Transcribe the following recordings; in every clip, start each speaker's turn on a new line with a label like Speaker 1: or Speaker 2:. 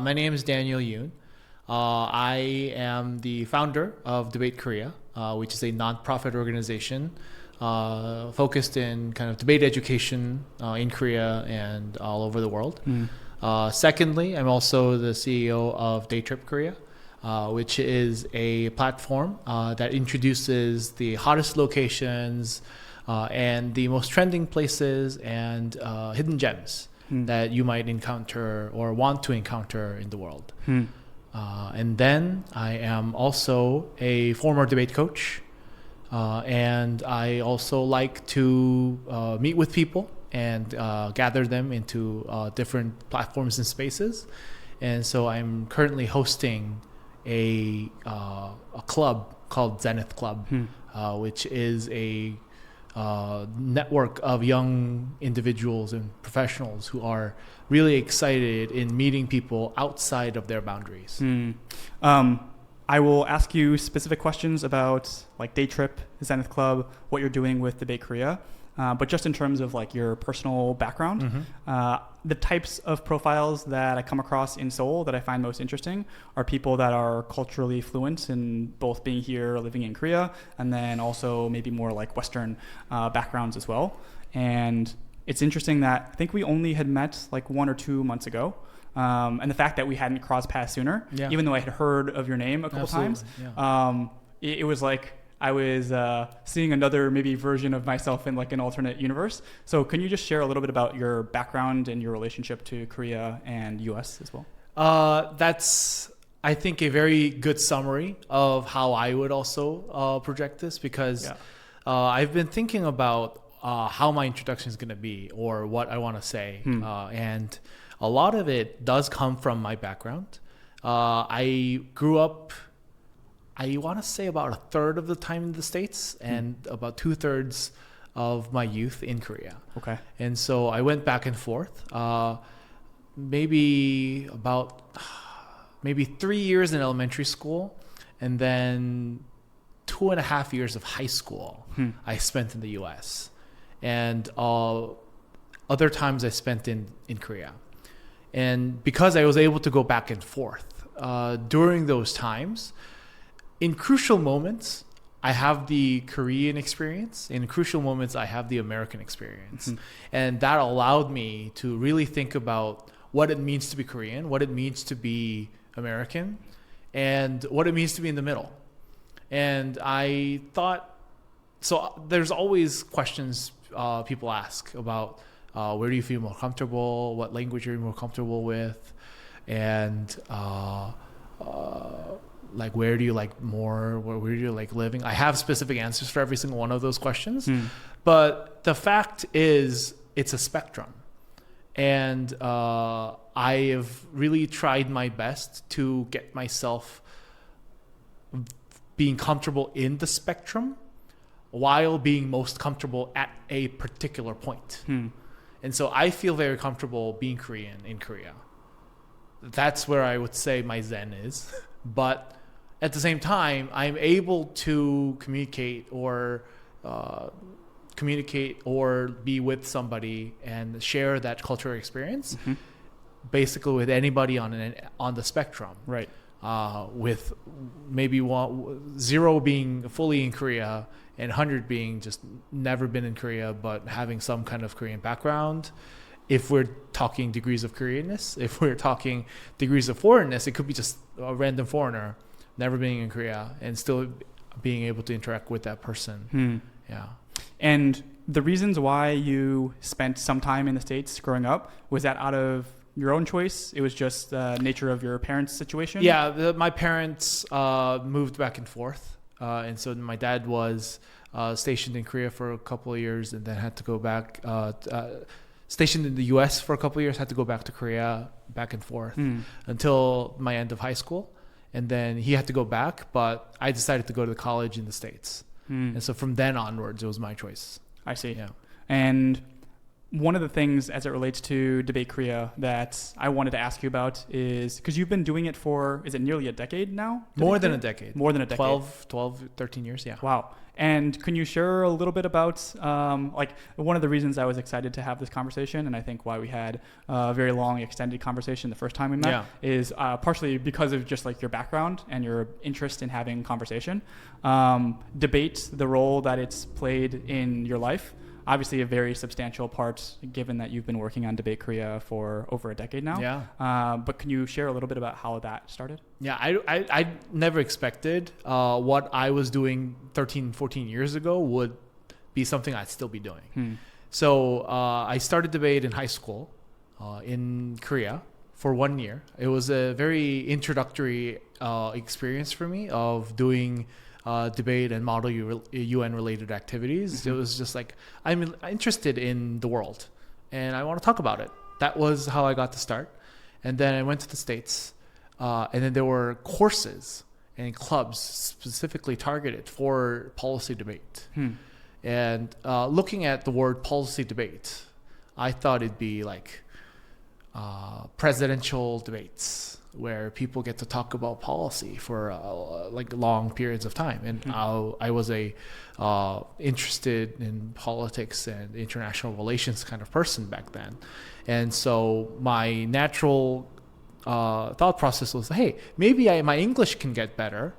Speaker 1: My name is Daniel Yoon. I am the founder of Debate Korea, which is a nonprofit organization focused in kind of debate education in Korea and all over the world. Secondly, I'm also the CEO of Daytrip Korea, which is a platform that introduces the hottest locations and the most trending places and hidden gems that you might encounter or want to encounter in the world. And then I am also a former debate coach, and I also like to meet with people and gather them into different platforms and spaces. And so I'm currently hosting a club called Zenith Club, which is a network of young individuals and professionals who are really excited in meeting people outside of their boundaries.
Speaker 2: I will ask you specific questions about like Daytrip, Zenith Club, what you're doing with Debate Korea. But just in terms of like your personal background, the types of profiles that I come across in Seoul that I find most interesting are people that are culturally fluent in both being here or living in Korea, and then also maybe more like Western backgrounds as well. And it's interesting that I think we only had met like 1 or 2 months ago. And the fact that we hadn't crossed paths sooner, even though I had heard of your name a couple times, it was like I was seeing another maybe version of myself in like an alternate universe. So can you just share a little bit about your background and your relationship to Korea and US as well?
Speaker 1: That's, I think, a very good summary of how I would also project this, because I've been thinking about how my introduction is going to be or what I want to say. And a lot of it does come from my background. I grew up, I want to say, about a third of the time in the States and about 2/3 of my youth in Korea.
Speaker 2: Okay.
Speaker 1: And so I went back and forth. Maybe 3 years in elementary school, and then 2.5 years of high school I spent in the US. And other times I spent in Korea. And because I was able to go back and forth during those times, in crucial moments, I have the Korean experience. In crucial moments, I have the American experience. And that allowed me to really think about what it means to be Korean, what it means to be American, and what it means to be in the middle. And I thought, so there's always questions people ask about where do you feel more comfortable, what language are you more comfortable with, and like where do you like more, where do you like living? I have specific answers for every single one of those questions. But the fact is, it's a spectrum. And I have really tried my best to get myself being comfortable in the spectrum while being most comfortable at a particular point. And so I feel very comfortable being Korean in Korea. That's where I would say my zen is. But at the same time, I'm able to communicate or be with somebody and share that cultural experience, basically with anybody on the spectrum.
Speaker 2: Right.
Speaker 1: With maybe 0 being fully in Korea and 100 being just never been in Korea but having some kind of Korean background. If we're talking degrees of Koreanness, if we're talking degrees of foreignness, it could be just a random foreigner never being in Korea and still being able to interact with that person.
Speaker 2: And the reasons why you spent some time in the States growing up, was that out of your own choice? It was just the nature of your parents' situation?
Speaker 1: Yeah, my parents moved back and forth. And so my dad was stationed in Korea for a couple of years and then had to go back, stationed in the US for a couple of years, had to go back to Korea back and forth until my end of high school. And then he had to go back, but I decided to go to college in the States. And so from then onwards, it was my choice.
Speaker 2: I see.
Speaker 1: Yeah.
Speaker 2: And one of the things as it relates to Debate Korea that I wanted to ask you about is because you've been doing it for, is it nearly a decade now?
Speaker 1: More than a decade.
Speaker 2: More than a decade.
Speaker 1: 12, 13 years, yeah.
Speaker 2: Wow. And can you share a little bit about, like, one of the reasons I was excited to have this conversation, and I think why we had a very long, extended conversation the first time we met, is partially because of just like your background and your interest in having conversation. Debate, the role that it's played in your life, obviously a very substantial part, given that you've been working on Debate Korea for over a decade now.
Speaker 1: Yeah.
Speaker 2: But can you share a little bit about how that started?
Speaker 1: Yeah, I never expected what I was doing 13, 14 years ago would be something I'd still be doing. So I started debate in high school in Korea for 1 year. It was a very introductory experience for me of doing debate and model UN related activities. It was just like, I'm interested in the world and I want to talk about it. That was how I got to start. And then I went to the States, and then there were courses and clubs specifically targeted for policy debate. And looking at the word policy debate, I thought it'd be like presidential debates where people get to talk about policy for like long periods of time. And I was interested in politics and international relations kind of person back then. And so my natural thought process was, hey, maybe my English can get better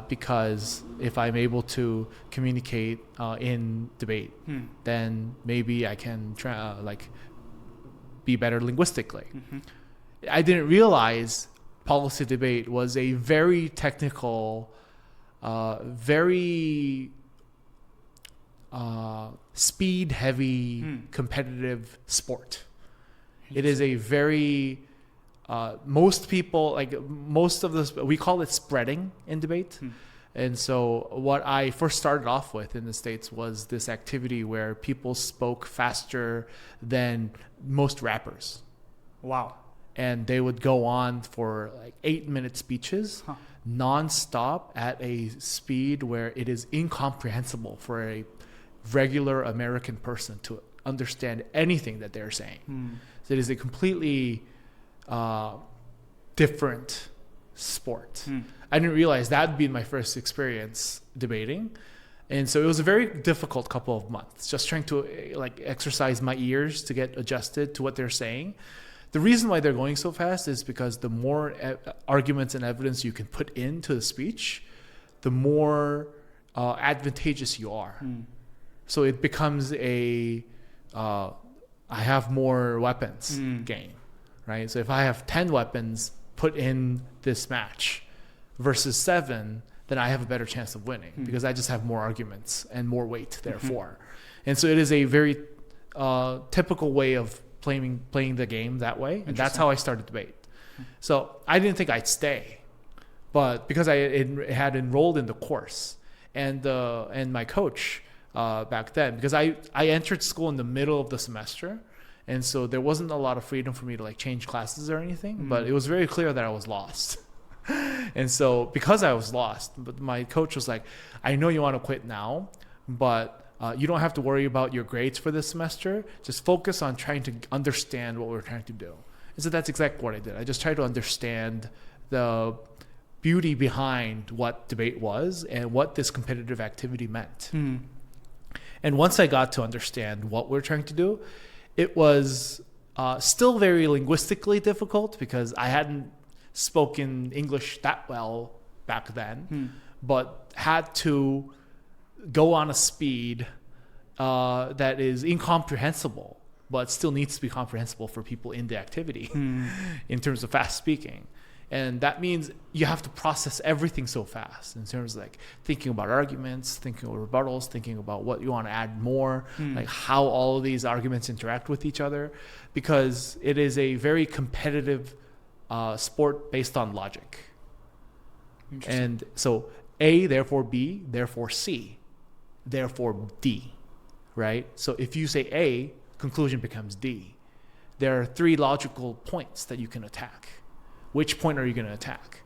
Speaker 1: because if I'm able to communicate in debate, then maybe I can be better linguistically. I didn't realize policy debate was a very technical, very speed-heavy, competitive sport. It is a very most people, like most of this, we call it spreading in debate. And so what I first started off with in the States was this activity where people spoke faster than most rappers.
Speaker 2: Wow.
Speaker 1: And they would go on for like 8-minute speeches non-stop at a speed where it is incomprehensible for a regular American person to understand anything that they're saying. So it is a completely different sport. I didn't realize that'd be my first experience debating. And so it was a very difficult couple of months, just trying to like exercise my ears to get adjusted to what they're saying. The reason why they're going so fast is because the more arguments and evidence you can put into the speech, the more advantageous you are. So it becomes a I have more weapons game, right? So if I have 10 weapons put in this match versus 7, then I have a better chance of winning because I just have more arguments and more weight, therefore. And so it is a very typical way of playing the game that way, and that's how I started debate. So I didn't think I'd stay, but because I had enrolled in the course and my coach back then, because I entered school in the middle of the semester, and so there wasn't a lot of freedom for me to like change classes or anything, but it was very clear that I was lost. And so because I was lost, but my coach was like, I know you want to quit now, but you don't have to worry about your grades for this semester. Just focus on trying to understand what we're trying to do. And so that's exactly what I did. I just tried to understand the beauty behind what debate was and what this competitive activity meant. And once I got to understand what we're trying to do, it was still very linguistically difficult because I hadn't spoken English that well back then, but had to go on a speed that is incomprehensible, but still needs to be comprehensible for people in the activity in terms of fast speaking. And that means you have to process everything so fast in terms of like thinking about arguments, thinking about rebuttals, thinking about what you want to add more, like how all of these arguments interact with each other, because it is a very competitive sport based on logic. And so A, therefore B, therefore C, therefore D, right? So if you say A, conclusion becomes D. There are 3 logical points that you can attack. Which point are you going to attack?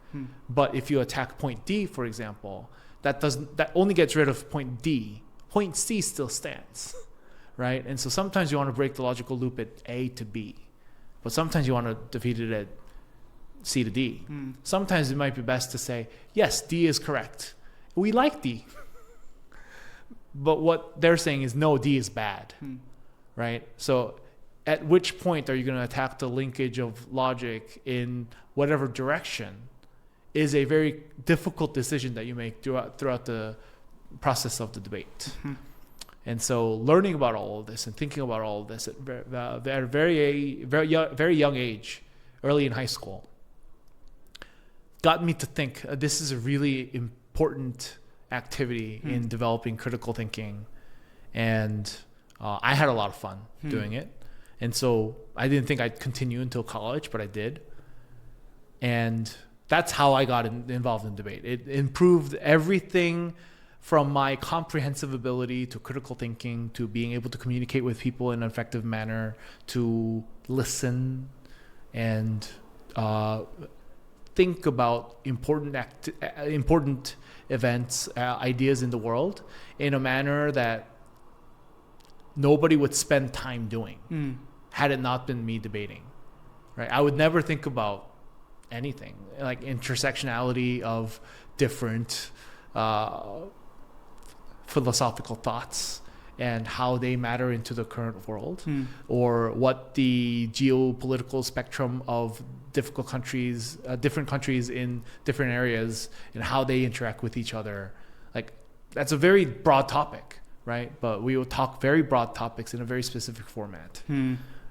Speaker 1: But if you attack point D, for example, that only gets rid of point D. Point C still stands, right? And so sometimes you want to break the logical loop at A to B, but sometimes you want to defeat it at C to D. Sometimes it might be best to say, yes, D is correct. We like D. But what they're saying is, no, D is bad, right? So at which point are you going to attack the linkage of logic in whatever direction is a very difficult decision that you make throughout the process of the debate. And so learning about all of this and thinking about all of this at a very young age, early in high school, got me to think this is a really important activity in developing critical thinking. And I had a lot of fun doing it. And so I didn't think I'd continue until college, but I did. And that's how I got involved in debate. It improved everything from my comprehensive ability to critical thinking, to being able to communicate with people in an effective manner, to listen and think about important events, ideas in the world in a manner that nobody would spend time doing had it not been me debating, right? I would never think about anything like intersectionality of different philosophical thoughts and how they matter into the current world, or what the geopolitical spectrum of different countries in different areas and how they interact with each other. Like, that's a very broad topic, right? But we will talk very broad topics in a very specific format.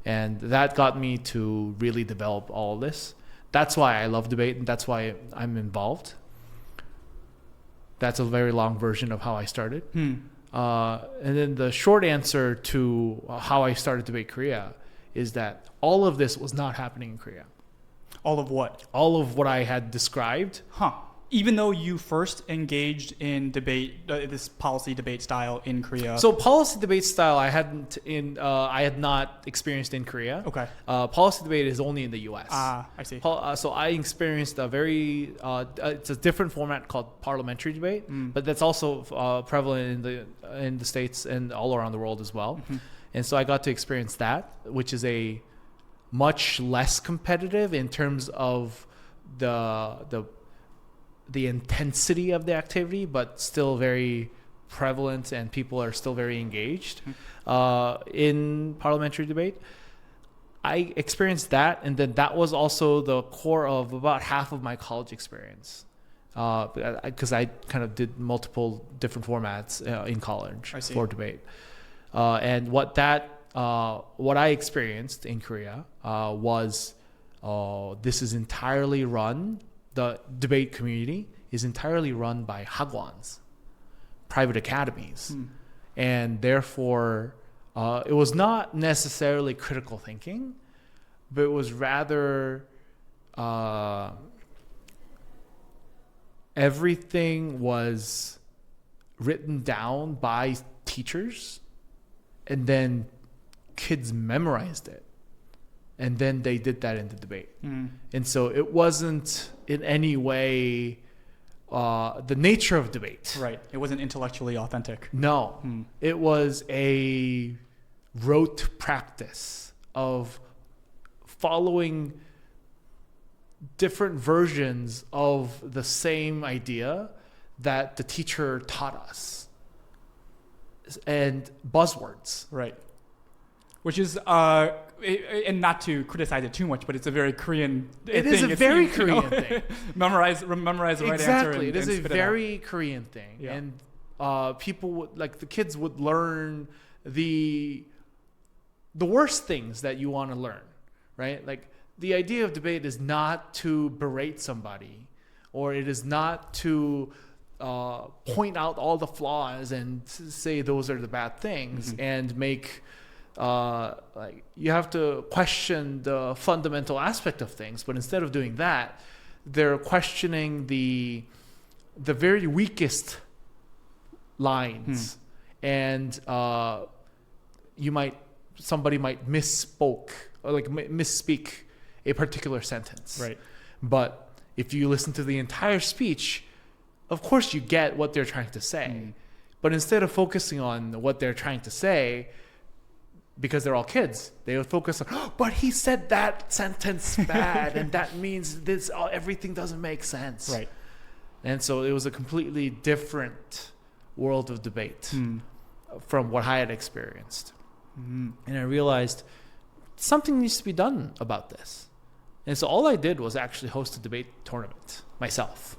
Speaker 1: And that got me to really develop all this. That's why I love debate, and that's why I'm involved. That's a very long version of how I started. And then the short answer to how I started Debate Korea is that all of this was not happening in Korea.
Speaker 2: All of what?
Speaker 1: All of what I had described.
Speaker 2: Even though you first engaged in debate, this policy debate style in Korea.
Speaker 1: So policy debate style, I had not experienced in Korea.
Speaker 2: Okay.
Speaker 1: Policy debate is only in the U.S.
Speaker 2: I see.
Speaker 1: So I experienced a very it's a different format called parliamentary debate, but that's also prevalent in the States and all around the world as well. And so I got to experience that, which is a much less competitive in terms of the intensity of the activity, but still very prevalent, and people are still very engaged in parliamentary debate. I experienced that, and then that was also the core of about half of my college experience, because I kind of did multiple different formats in college for debate. And what I experienced in Korea was this is entirely run. The debate community is entirely run by hagwons, private academies. And therefore, it was not necessarily critical thinking, but it was rather everything was written down by teachers, and then kids memorized it. And then they did that in the debate. And so it wasn't in any way the nature of debate.
Speaker 2: Right. It wasn't intellectually authentic.
Speaker 1: No. It was a rote practice of following different versions of the same idea that the teacher taught us. And buzzwords.
Speaker 2: Right. Which is, and not to criticize it too much, but it's a very Korean thing.
Speaker 1: It is a very Korean thing.
Speaker 2: memorize the right answer.
Speaker 1: Exactly. It is a
Speaker 2: spit
Speaker 1: very Korean thing.
Speaker 2: Yeah.
Speaker 1: And people would, like, the kids would learn the worst things that you want to learn, right? Like, the idea of debate is not to berate somebody, or it is not to point out all the flaws and say those are the bad things and make like, you have to question the fundamental aspect of things. But instead of doing that, they're questioning the very weakest lines, and somebody might misspoke, or like misspeak a particular sentence.
Speaker 2: Right.
Speaker 1: But if you listen to the entire speech, of course you get what they're trying to say. But instead of focusing on what they're trying to say, because they're all kids, they would focus on, oh, but he said that sentence bad, and that means this. Everything doesn't make sense.
Speaker 2: Right.
Speaker 1: And so it was a completely different world of debate from what I had experienced. And I realized something needs to be done about this. And so all I did was actually host a debate tournament myself.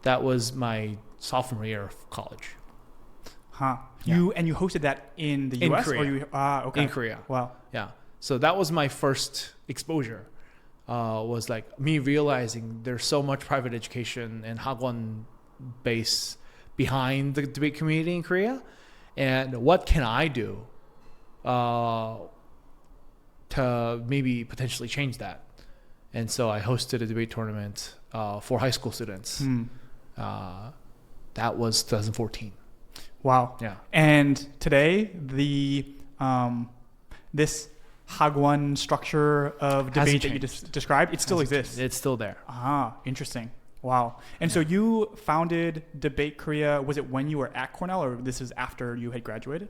Speaker 1: That was my sophomore year of college.
Speaker 2: Huh.
Speaker 1: Yeah.
Speaker 2: You hosted that in the
Speaker 1: In
Speaker 2: US?
Speaker 1: Korea.
Speaker 2: Or you, okay.
Speaker 1: In Korea.
Speaker 2: Wow.
Speaker 1: Yeah. So that was my first exposure. Was like me realizing there's so much private education and hagwon base behind the debate community in Korea, and what can I do to maybe potentially change that? And so I hosted a debate tournament for high school students. That was 2014.
Speaker 2: Wow.
Speaker 1: Yeah.
Speaker 2: And today, this hagwon structure of debate that you described, it still exists.
Speaker 1: It's still there.
Speaker 2: Ah, interesting. Wow. And so you founded Debate Korea, was it when you were at Cornell, or this is after you had graduated?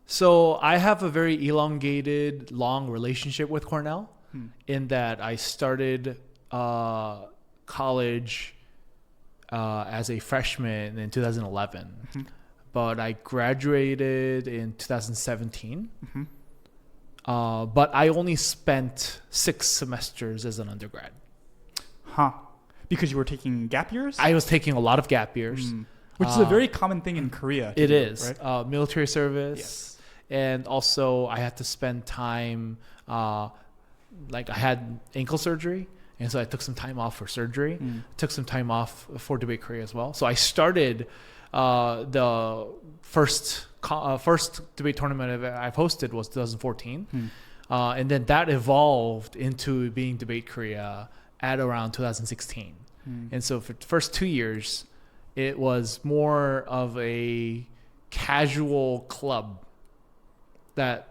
Speaker 1: So I have a very elongated, long relationship with Cornell in that I started college as a freshman in 2011, but I graduated in 2017. But I only spent 6 semesters as an undergrad.
Speaker 2: Huh. Because you were taking gap years?
Speaker 1: I was taking a lot of gap years.
Speaker 2: Which is a very common thing in Korea.
Speaker 1: It
Speaker 2: do,
Speaker 1: is.
Speaker 2: Right?
Speaker 1: Military service.
Speaker 2: Yes.
Speaker 1: And also I had to spend time, like I had ankle surgery. And so I took some time off for surgery. Took some time off for Debate Korea as well. So I started the first debate tournament I've hosted was 2014. And then that evolved into being Debate Korea at around 2016. And so for the first 2 years, it was more of a casual club that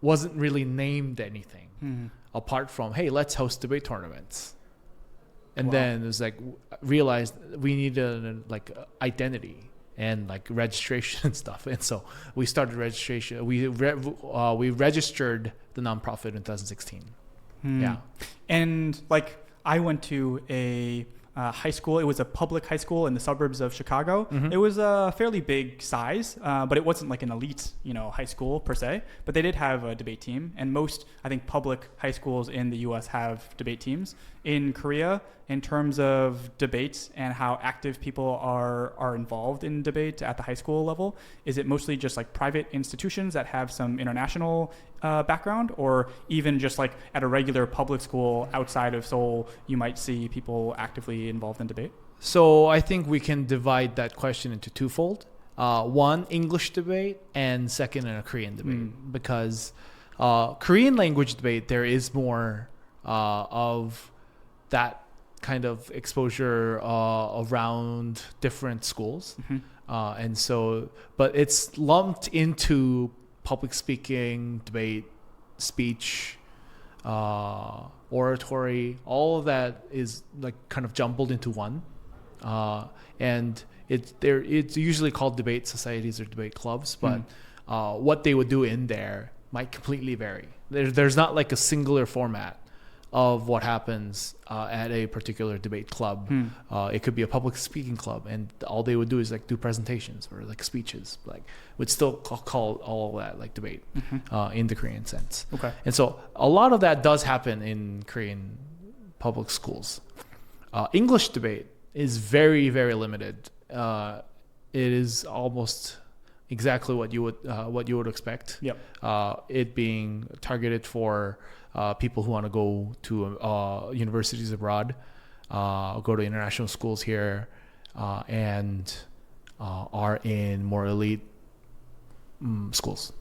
Speaker 1: wasn't really named anything apart from, hey, let's host debate tournaments. And then it was like, realized we needed like identity and like registration and stuff. And so we started registration. We registered the nonprofit in 2016. Yeah.
Speaker 2: And like I went to a high school. It was a public high school in the suburbs of Chicago. It was a fairly big size, but it wasn't like an elite, high school per se. But they did have a debate team, and most, I think, public high schools in the U.S. have debate teams. In Korea, in terms of debates and how active people are involved in debate at the high school level, is it mostly just like private institutions that have some international background, or even just like at a regular public school outside of Seoul, you might see people actively involved in debate?
Speaker 1: So I think we can divide that question into twofold. One, English debate, and second, a Korean debate. Because Korean language debate, there is more of that kind of exposure around different schools. And so, but it's lumped into public speaking, debate, speech, oratory. All of that is like kind of jumbled into one. And it's usually called debate societies or debate clubs, but what they would do in there might completely vary. There's not like a singular format of what happens at a particular debate club. It could be a public speaking club, and all they would do is like do presentations or like speeches. Like would still call all of that like debate in the Korean sense.
Speaker 2: Okay.
Speaker 1: And so a lot of that does happen in Korean public schools. English debate is very, very limited. It is almost exactly what you would expect.
Speaker 2: Yep.
Speaker 1: It being targeted for people who want to go to universities abroad, go to international schools here, and are in more elite schools.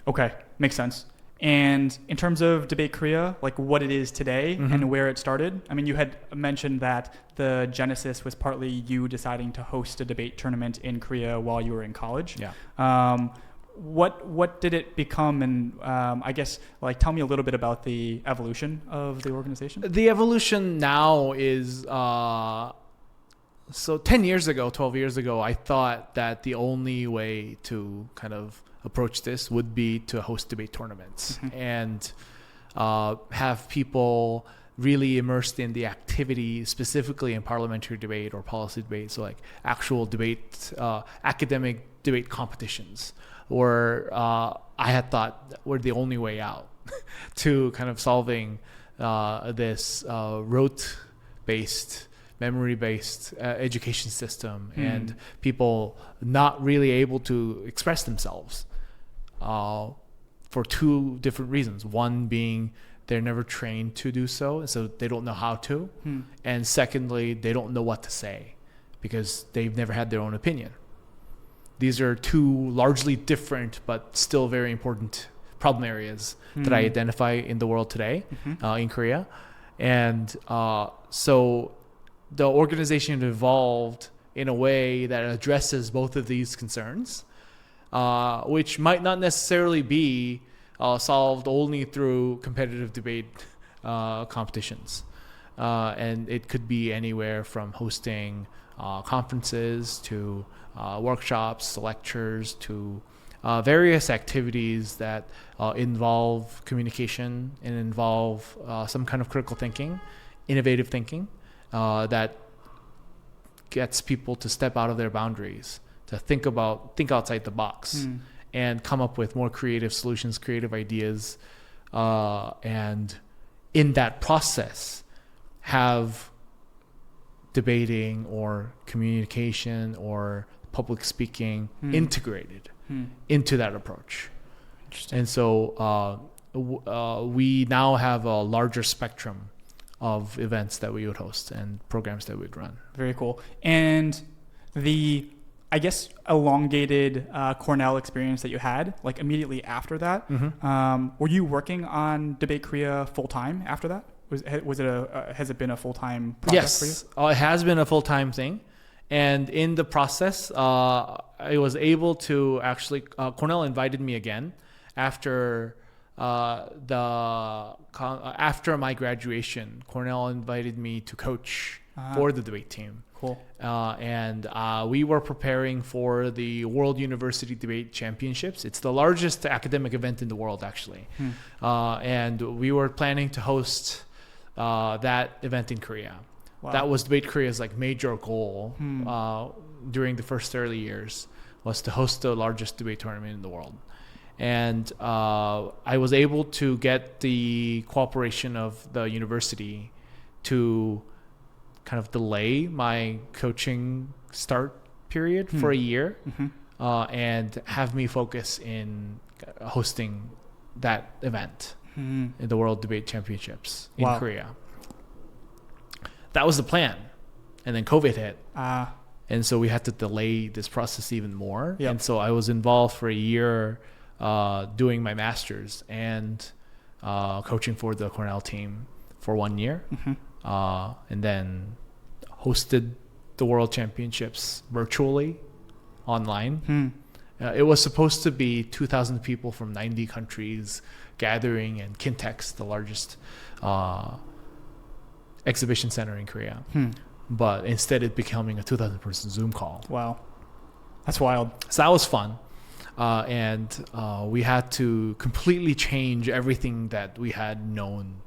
Speaker 2: Okay, makes sense. And in terms of Debate Korea, like what it is today and where it started, I mean, you had mentioned that the genesis was partly you deciding to host a debate tournament in Korea while you were in college.
Speaker 1: Yeah.
Speaker 2: What did it become? And I guess, like, tell me a little bit about the evolution of the organization.
Speaker 1: The evolution now is, so 10 years ago, 12 years ago, I thought that the only way to kind of approach this would be to host debate tournaments and have people really immersed in the activity, specifically in parliamentary debate or policy debate. So like actual debate, academic debate competitions, or I had thought were the only way out to kind of solving this rote-based, memory-based education system and people not really able to express themselves for two different reasons. One being they're never trained to do so, so they don't know how to. And secondly, they don't know what to say because they've never had their own opinion. These are two largely different but still very important problem areas that I identify in the world today in Korea. And so the organization evolved in a way that addresses both of these concerns, which might not necessarily be solved only through competitive debate competitions. And it could be anywhere from hosting conferences to workshops, lectures, to various activities that involve communication and involve some kind of critical thinking, innovative thinking, that gets people to step out of their boundaries, to think outside the box and come up with more creative solutions, creative ideas, and in that process have debating or communication or public speaking integrated into that approach.
Speaker 2: Interesting.
Speaker 1: And so we now have a larger spectrum of events that we would host and programs that we'd run.
Speaker 2: Very cool. And the, I guess, elongated Cornell experience that you had, like immediately after that, were you working on Debate Korea full time after that? Has it been a full time project for you?
Speaker 1: Yes, it has been a full time thing, and in the process, I was able to actually. Cornell invited me again after after my graduation. Cornell invited me to coach for the debate team.
Speaker 2: Cool.
Speaker 1: And we were preparing for the World University Debate Championships. It's the largest academic event in the world, actually. And we were planning to host that event in Korea.
Speaker 2: Wow.
Speaker 1: That was Debate Korea's like major goal during the first early years, was to host the largest debate tournament in the world. And I was able to get the cooperation of the university to kind of delay my coaching start period for a year and have me focus in hosting that event in the World Debate Championships in Korea. That was the plan. And then COVID hit. And so we had to delay this process even more.
Speaker 2: Yep.
Speaker 1: And so I was involved for a year doing my master's and coaching for the Cornell team for 1 year. And then hosted the World Championships virtually online. It was supposed to be 2,000 people from 90 countries gathering in Kintex, the largest exhibition center in Korea. But instead it becoming a 2,000 person Zoom call.
Speaker 2: Wow. That's wild.
Speaker 1: So that was fun. And we had to completely change everything that we had known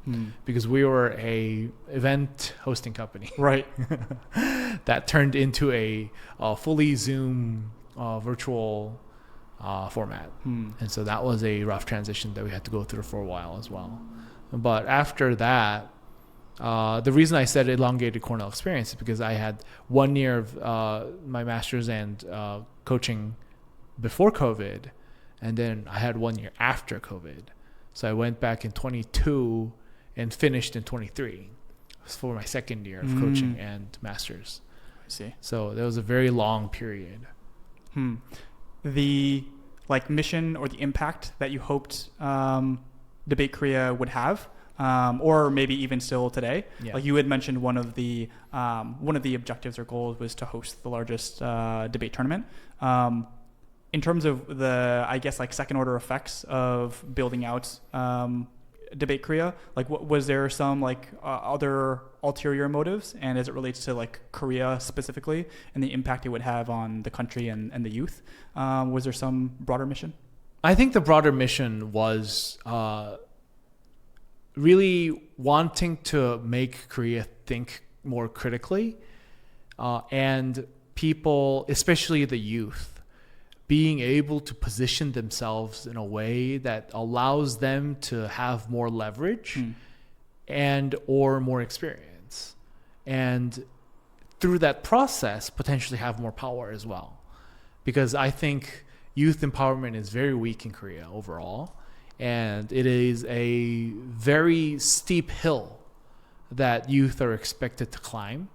Speaker 1: because we were a event hosting company,
Speaker 2: Right.
Speaker 1: that turned into a fully Zoom virtual format. And so that was a rough transition that we had to go through for a while as well. But after that, the reason I said elongated Cornell experience is because I had 1 year of my master's and coaching before COVID, and then I had 1 year after COVID. So I went back in 22 and finished in 23 for my second year of coaching and master's.
Speaker 2: I see.
Speaker 1: So that was a very long period.
Speaker 2: The like mission or the impact that you hoped Debate Korea would have, or maybe even still today.
Speaker 1: Yeah.
Speaker 2: Like you had mentioned, one of the objectives or goals was to host the largest debate tournament. In terms of the, I guess, like second order effects of building out Debate Korea, like was there some like other ulterior motives, and as it relates to like Korea specifically and the impact it would have on the country and the youth, was there some broader mission?
Speaker 1: I think the broader mission was really wanting to make Korea think more critically, and people, especially the youth, being able to position themselves in a way that allows them to have more leverage and or more experience, and through that process potentially have more power as well. Because I think youth empowerment is very weak in Korea overall, and it is a very steep hill that youth are expected to climb.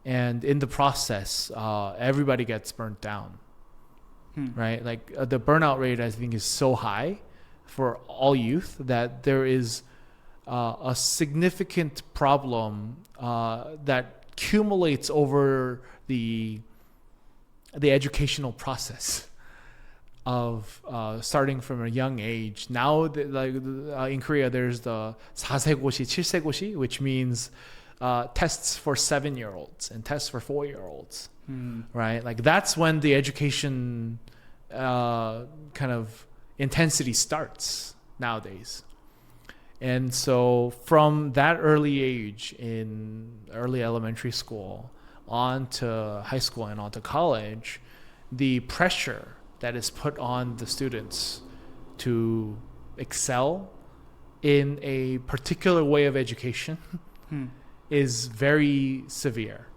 Speaker 1: And in the process, everybody gets burnt down, right? Like the burnout rate, I think, is so high for all youth that there is a significant problem that accumulates over the educational process of starting from a young age. Now, in Korea, there's the 4세고시, 7세고시, which means tests for 7-year-olds and tests for 4-year-olds, right? Like that's when the education kind of intensity starts nowadays. And so from that early age in early elementary school on to high school and on to college, the pressure that is put on the students to excel in a particular way of education is very severe.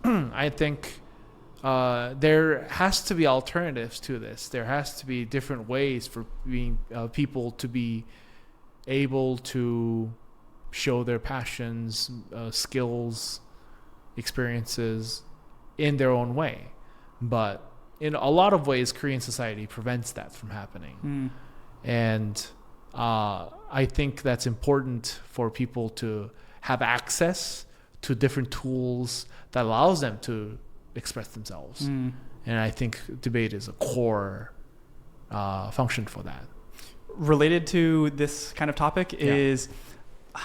Speaker 1: I think there has to be alternatives to this. There has to be different ways for people to be able to show their passions, skills, experiences in their own way. But in a lot of ways, Korean society prevents that from happening. And I think that's important for people to have access to different tools that allows them to express themselves. And I think debate is a core function for that.
Speaker 2: Related to this kind of topic is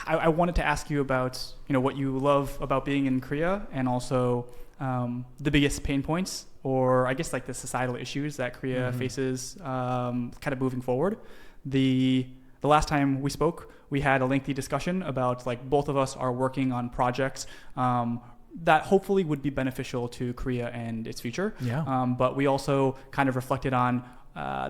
Speaker 2: I wanted to ask you about what you love about being in Korea, and also the biggest pain points, or I guess like the societal issues that Korea faces kind of moving forward. The last time we spoke, we had a lengthy discussion about like both of us are working on projects that hopefully would be beneficial to Korea and its future. But we also kind of reflected on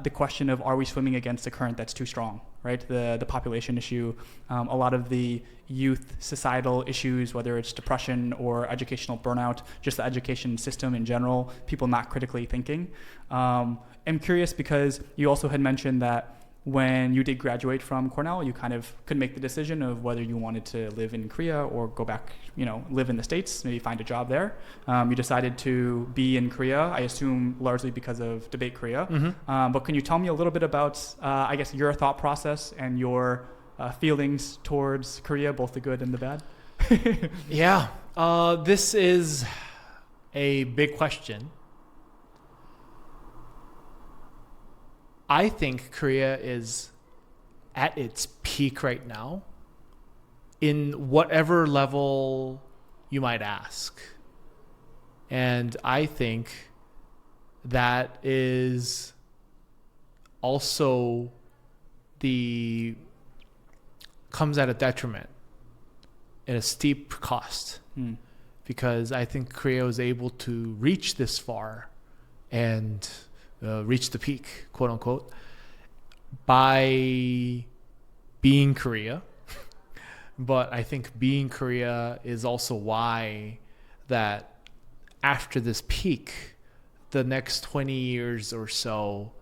Speaker 2: the question of, are we swimming against a current that's too strong, right? The population issue, a lot of the youth societal issues, whether it's depression or educational burnout, just the education system in general, people not critically thinking. I'm curious because you also had mentioned that when you did graduate from Cornell, you kind of could make the decision of whether you wanted to live in Korea or go back, live in the States, maybe find a job there. You decided to be in Korea, I assume largely because of Debate Korea. But can you tell me a little bit about, I guess, your thought process and your feelings towards Korea, both the good and the bad?
Speaker 1: This is a big question. I think Korea is at its peak right now in whatever level you might ask. And I think that is also comes at a detriment, at a steep cost. Because I think Korea was able to reach this far and reach the peak, quote unquote, by being Korea. But I think being Korea is also why that after this peak, the next 20 years or so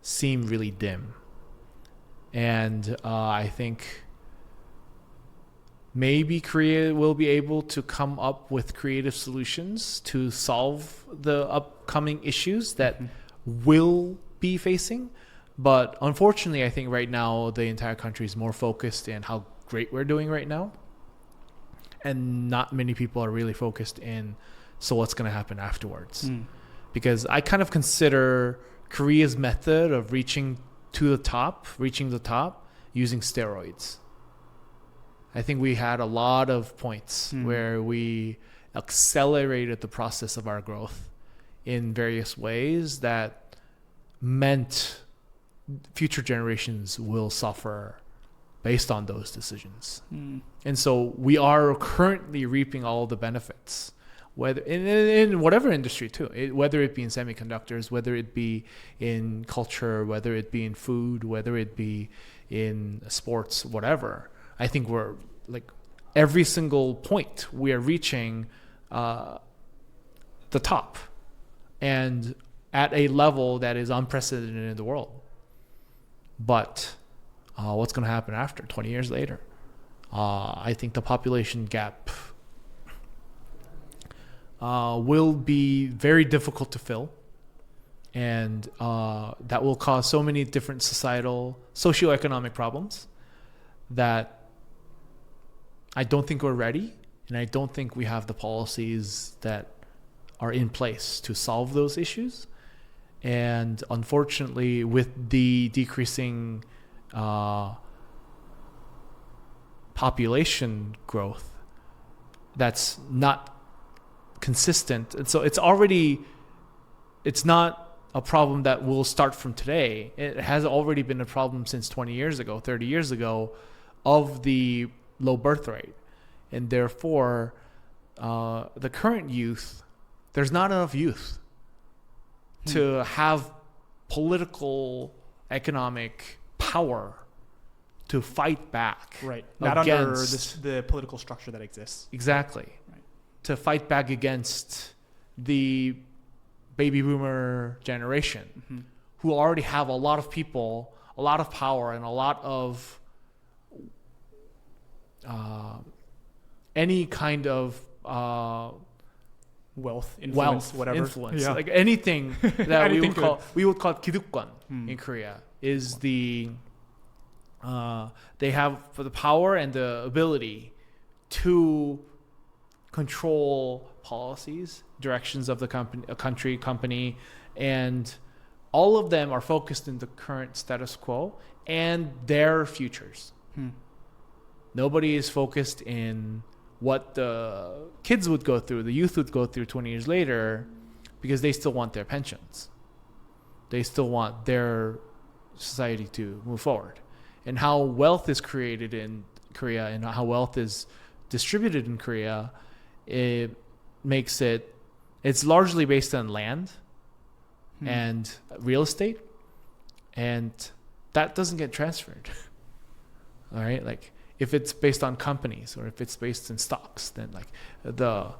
Speaker 1: seem really dim. And I think maybe Korea will be able to come up with creative solutions to solve the upcoming issues that will be facing. But unfortunately, I think right now the entire country is more focused in how great we're doing right now, and not many people are really focused in so what's going to happen afterwards. Because I kind of consider Korea's method of reaching the top using steroids. I think we had a lot of points where we accelerated the process of our growth in various ways that meant future generations will suffer based on those decisions. And so we are currently reaping all the benefits, whether in whatever industry too, whether it be in semiconductors, whether it be in culture, whether it be in food, whether it be in sports, whatever. I think we're like every single point we are reaching the top, and at a level that is unprecedented in the world. But what's going to happen after 20 years later? I think the population gap will be very difficult to fill, and that will cause so many different societal, socioeconomic problems that I don't think we're ready, and I don't think we have the policies that are in place to solve those issues. And unfortunately, with the decreasing population growth, that's not consistent. And so it's not a problem that will start from today. It has already been a problem since 20 years ago, 30 years ago, of the low birth rate. And therefore, the current youth, there's not enough youth to have political, economic power to fight back.
Speaker 2: Right. Not under the political structure that exists.
Speaker 1: Exactly. Right. To fight back against the baby boomer generation, who already have a lot of people, a lot of power, and a lot of any kind of
Speaker 2: wealth, influence, whatever.
Speaker 1: Yeah. Like anything that we would call 기득권 in Korea is they have the power and the ability to control policies, directions of the company, and all of them are focused in the current status quo and their futures. Nobody is focused in what the kids would go through, the youth would go through 20 years later, because they still want their pensions. They still want their society to move forward. And how wealth is created in Korea and how wealth is distributed in Korea, it's largely based on land and real estate, and that doesn't get transferred. All right, like if it's based on companies or if it's based in stocks, then like the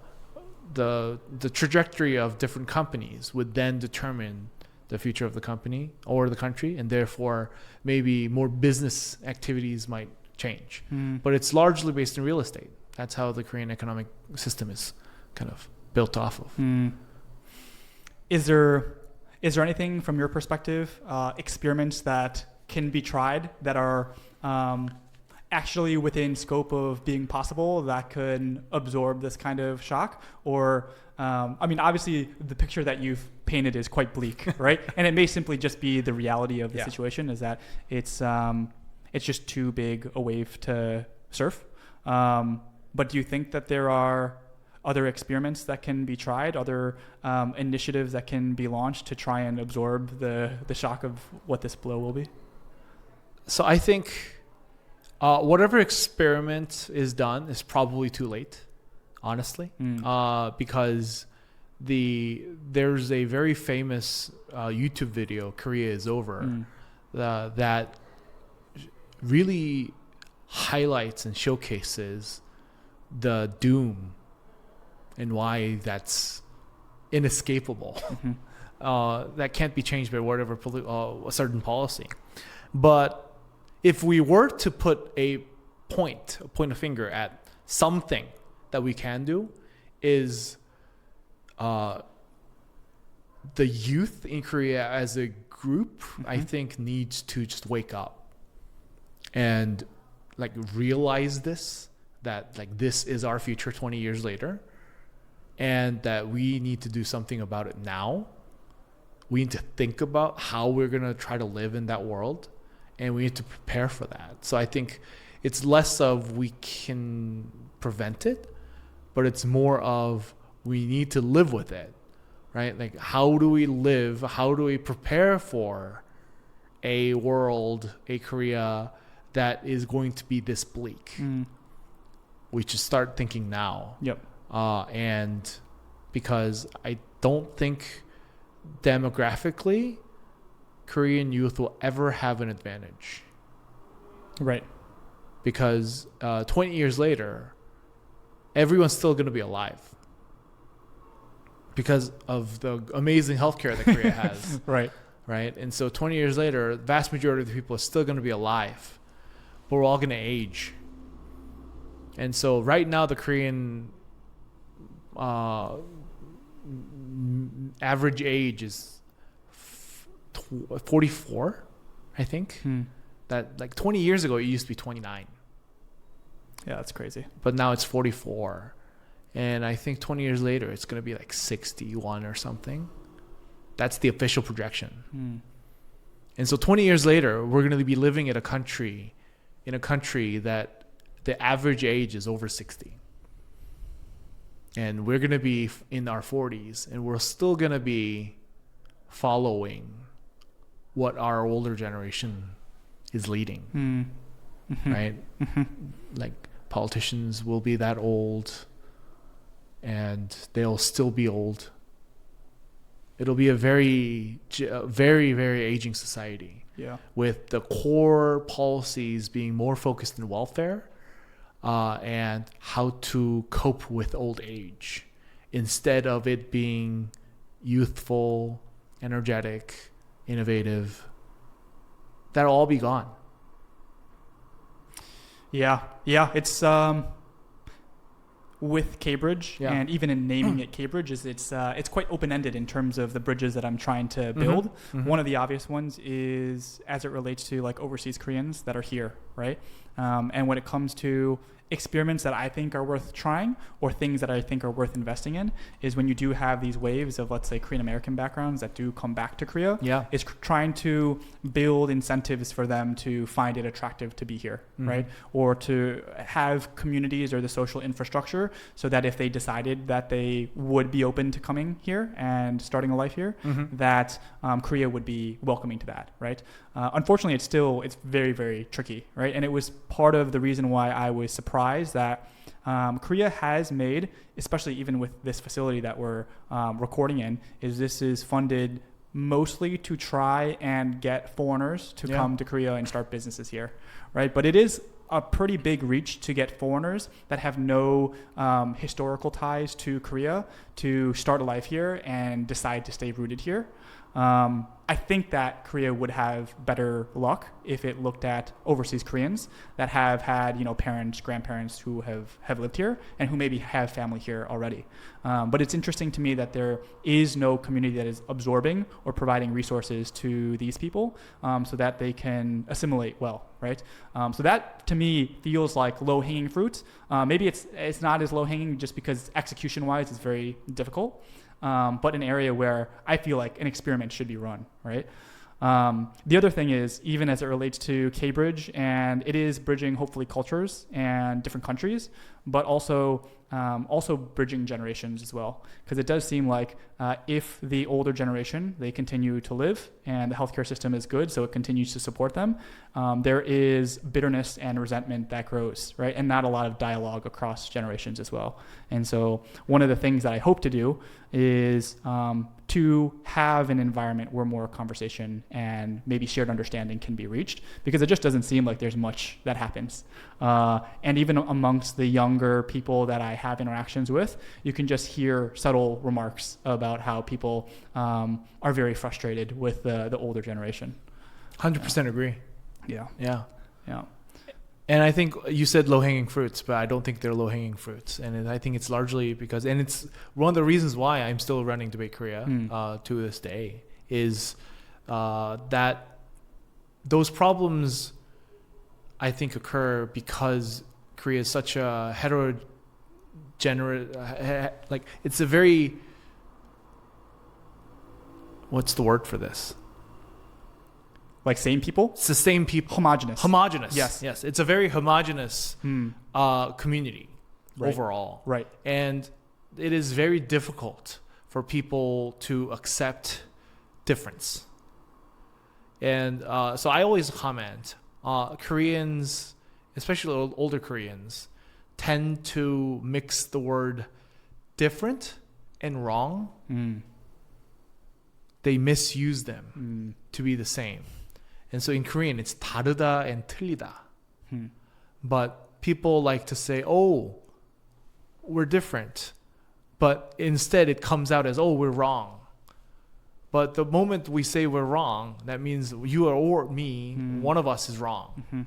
Speaker 1: trajectory of different companies would then determine the future of the company or the country, and therefore maybe more business activities might change. But it's largely based in real estate. That's how the Korean economic system is kind of built off of.
Speaker 2: Is there anything from your perspective, experiments that can be tried that are actually within scope of being possible that could absorb this kind of shock? Or, I mean, obviously the picture that you've painted is quite bleak, right? And it may simply just be the reality of the situation is that it's just too big a wave to surf. But do you think that there are other experiments that can be tried, other initiatives that can be launched to try and absorb the shock of what this blow will be?
Speaker 1: So I think whatever experiment is done is probably too late, honestly, because there's a very famous YouTube video, Korea is Over, that really highlights and showcases the doom and why that's inescapable. That can't be changed by whatever a certain policy. But if we were to put a point of finger at something that we can do, is the youth in Korea as a group, I think, needs to just wake up and like realize that like this is our future 20 years later, and that we need to do something about it now. We need to think about how we're going to try to live in that world, and we need to prepare for that. So I think it's less of we can prevent it, but it's more of we need to live with it. right? Like, how do we live? How do we prepare for a world, a Korea that is going to be this bleak? We should start thinking now.
Speaker 2: Yep.
Speaker 1: And because I don't think demographically Korean youth will ever have an advantage.
Speaker 2: Right.
Speaker 1: Because 20 years later, everyone's still going to be alive because of the amazing healthcare that Korea has.
Speaker 2: Right.
Speaker 1: Right. And so 20 years later, the vast majority of the people are still going to be alive, but we're all going to age. And so right now, the Korean average age is 44, I think. That like 20 years ago, it used to be 29.
Speaker 2: Yeah, that's crazy.
Speaker 1: But now it's 44. And I think 20 years later, it's going to be like 61 or something. That's the official projection. And so 20 years later, we're going to be living in a country that the average age is over 60. And we're going to be in our 40s, and we're still going to be following what our older generation is leading. Right? Like, politicians will be that old, and they'll still be old. It'll be a very, very, very aging society.
Speaker 2: Yeah.
Speaker 1: With the core policies being more focused on welfare and how to cope with old age, instead of it being youthful, energetic, innovative. That'll all be gone.
Speaker 2: Yeah. It's with K-Bridge, and even in naming it K-Bridge, it's quite open-ended in terms of the bridges that I'm trying to build. One of the obvious ones is as it relates to like overseas Koreans that are here, right? And when it comes to experiments that I think are worth trying or things that I think are worth investing in, is when you do have these waves of, let's say, Korean American backgrounds that do come back to Korea, is trying to build incentives for them to find it attractive to be here, right? Or to have communities or the social infrastructure so that if they decided that they would be open to coming here and starting a life here, that Korea would be welcoming to that, right? Unfortunately, it's very, very tricky, right? And it was part of the reason why I was surprised that Korea has made, especially even with this facility that we're recording in, this is funded mostly to try and get foreigners to come to Korea and start businesses here, right? But it is a pretty big reach to get foreigners that have no historical ties to Korea to start a life here and decide to stay rooted here. I think that Korea would have better luck if it looked at overseas Koreans that have had, parents, grandparents who have lived here and who maybe have family here already. But it's interesting to me that there is no community that is absorbing or providing resources to these people so that they can assimilate well, right? So that to me feels like low-hanging fruit. Maybe it's not as low-hanging just because execution-wise it's very difficult. But an area where I feel like an experiment should be run, right? The other thing is, even as it relates to K-Bridge, and it is bridging hopefully cultures and different countries, but also bridging generations as well. Because it does seem like if the older generation, they continue to live and the healthcare system is good, so it continues to support them, there is bitterness and resentment that grows, right? And not a lot of dialogue across generations as well. And so one of the things that I hope to do is to have an environment where more conversation and maybe shared understanding can be reached, because it just doesn't seem like there's much that happens. And even amongst the younger people that I have interactions with, you can just hear subtle remarks about how people are very frustrated with the older generation.
Speaker 1: 100% agree.
Speaker 2: Yeah.
Speaker 1: And I think you said low-hanging fruits, but I don't think they're low-hanging fruits. And I think it's largely because, and it's one of the reasons why I'm still running Debate Korea to this day, is that those problems, I think, occur because Korea is such a like, it's a very, what's the word for this?
Speaker 2: Like same people?
Speaker 1: It's the same people. Homogenous. Yes. It's a very homogenous community overall.
Speaker 2: Right.
Speaker 1: And it is very difficult for people to accept difference. And so I always comment, Koreans, especially older Koreans, tend to mix the word different and wrong. They misuse them to be the same. And so in Korean, it's 다르다 and 틀리다. But people like to say, oh, we're different. But instead it comes out as, oh, we're wrong. But the moment we say we're wrong, that means you or me, one of us is wrong,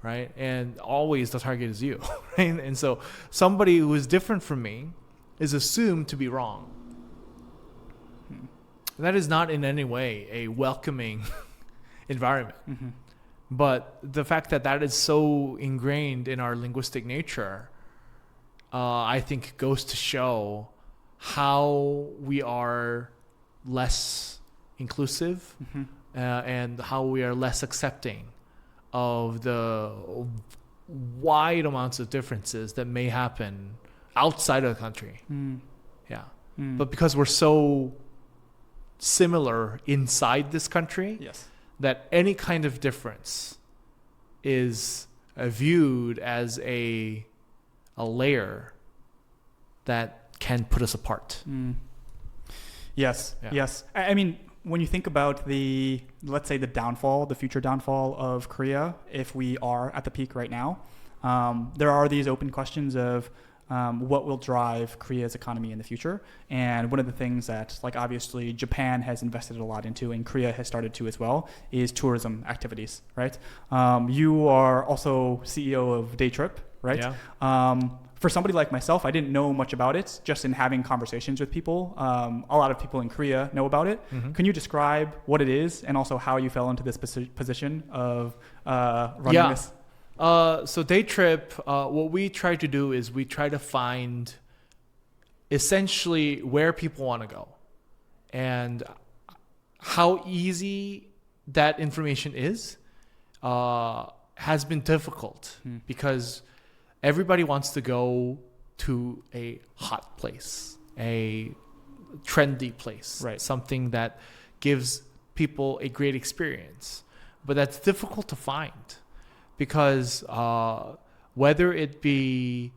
Speaker 1: right? And always the target is you, right? And so somebody who is different from me is assumed to be wrong. That is not in any way a welcoming environment. But the fact that that is so ingrained in our linguistic nature, I think goes to show how we are less inclusive and how we are less accepting of the wide amounts of differences that may happen outside of the country. Yeah. But because we're so similar inside this country,
Speaker 2: Yes.
Speaker 1: that any kind of difference is viewed as a layer that can put us apart.
Speaker 2: Yes,
Speaker 1: Yeah.
Speaker 2: yes. I mean, when you think about let's say the future downfall of Korea, if we are at the peak right now, there are these open questions of what will drive Korea's economy in the future. And one of the things that, like, obviously Japan has invested a lot into, and Korea has started to as well, is tourism activities, right? You are also CEO of Daytrip, right?
Speaker 1: Yeah.
Speaker 2: For somebody like myself, I didn't know much about it. Just in having conversations with people, a lot of people in Korea know about it. Can you describe what it is and also how you fell into this position of running this?
Speaker 1: So Daytrip, what we try to do is we try to find essentially where people want to go and how easy that information is has been difficult because everybody wants to go to a hot place, a trendy place,
Speaker 2: Right.
Speaker 1: something that gives people a great experience. But that's difficult to find because whether it be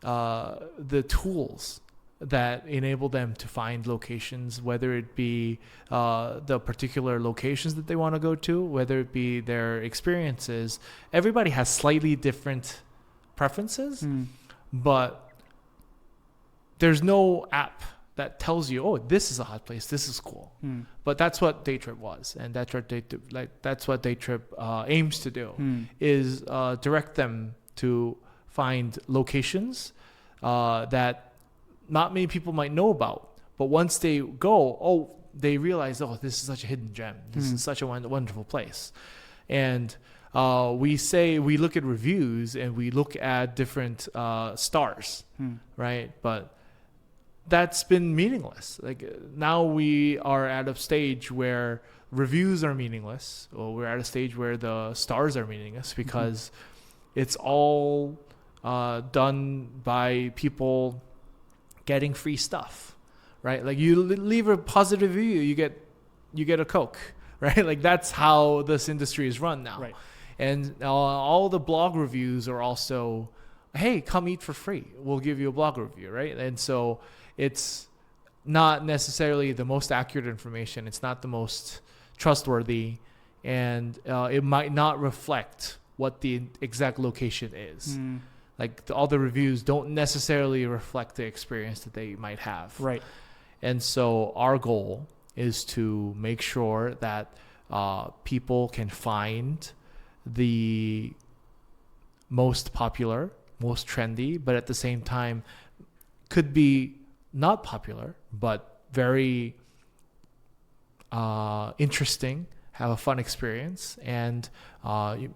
Speaker 1: the tools that enable them to find locations, whether it be the particular locations that they want to go to, whether it be their experiences, everybody has slightly different preferences, but there's no app that tells you, oh, this is a hot place, this is cool. But that's what Daytrip was, and that's what Daytrip aims to do, is direct them to find locations that not many people might know about, but once they go, they realize, oh, this is such a hidden gem, this is such a wonderful place. And we look at reviews and we look at different stars, right? But that's been meaningless. Like now we are at a stage where reviews are meaningless, or we're at a stage where the stars are meaningless because it's all done by people getting free stuff, right? Like you leave a positive review, you get a Coke, right? Like that's how this industry is run now.
Speaker 2: Right.
Speaker 1: And all the blog reviews are also, hey, come eat for free. We'll give you a blog review, right? And so it's not necessarily the most accurate information. It's not the most trustworthy. And it might not reflect what the exact location is. Like all the reviews don't necessarily reflect the experience that they might have.
Speaker 2: Right.
Speaker 1: And so our goal is to make sure that people can find the most popular, most trendy, but at the same time could be not popular, but very interesting, have a fun experience, and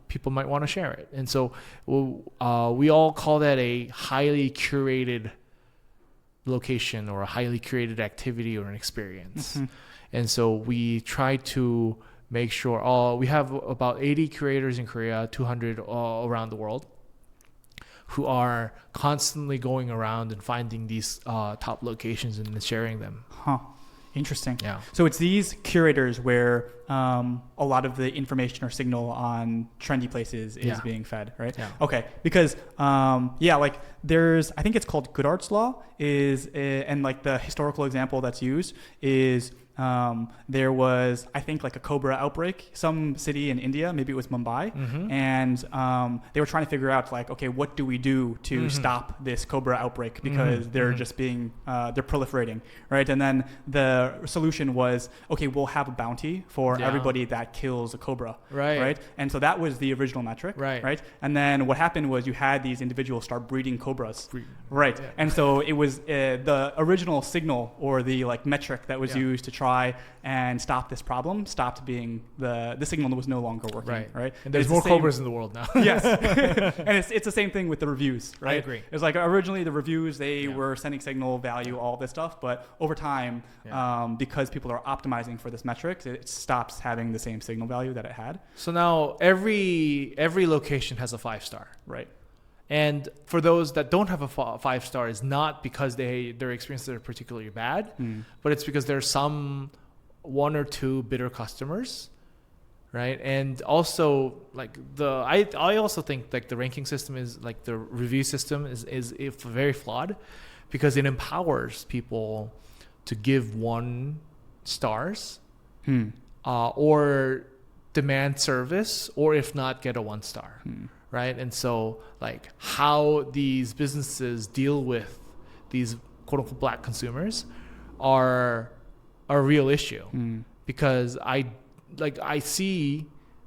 Speaker 1: people might want to share it. And so we all call that a highly curated location or a highly curated activity or an experience. And so we try to make sure we have about 80 curators in Korea, 200 all around the world, who are constantly going around and finding these top locations and sharing them.
Speaker 2: Huh. Interesting.
Speaker 1: Yeah.
Speaker 2: So it's these curators where a lot of the information or signal on trendy places is being fed, right?
Speaker 1: Yeah.
Speaker 2: Okay. Because like there's, I think it's called Good Arts Law and like the historical example that's used is there was, I think, like a cobra outbreak, some city in India, maybe it was Mumbai, and they were trying to figure out like, okay, what do we do to stop this cobra outbreak because they're just being, they're proliferating, right? And then the solution was, okay, we'll have a bounty for everybody that kills a cobra, right? And so that was the original metric, right? And then what happened was you had these individuals start breeding cobras, right? Yeah. And so it was the original signal or the like metric that was used to try and stop this problem stopped being the signal was no longer working, right?
Speaker 1: And there's more cobras in the world now.
Speaker 2: Yes. And it's the same thing with the reviews, right?
Speaker 1: I agree.
Speaker 2: It's like originally the reviews, they were sending signal, value, all this stuff, but over time, because people are optimizing for this metric, it stops having the same signal value that it had.
Speaker 1: So now every location has a 5-star.
Speaker 2: Right.
Speaker 1: And for those that don't have a 5-star, it's not because their experiences are particularly bad, but it's because there's some 1 or 2 bitter customers, right? And also like I also think like the ranking system is like the review system is very flawed because it empowers people to give 1 stars or demand service, or if not, get a 1 star. Right. And so like how these businesses deal with these quote unquote black consumers are a real issue because I see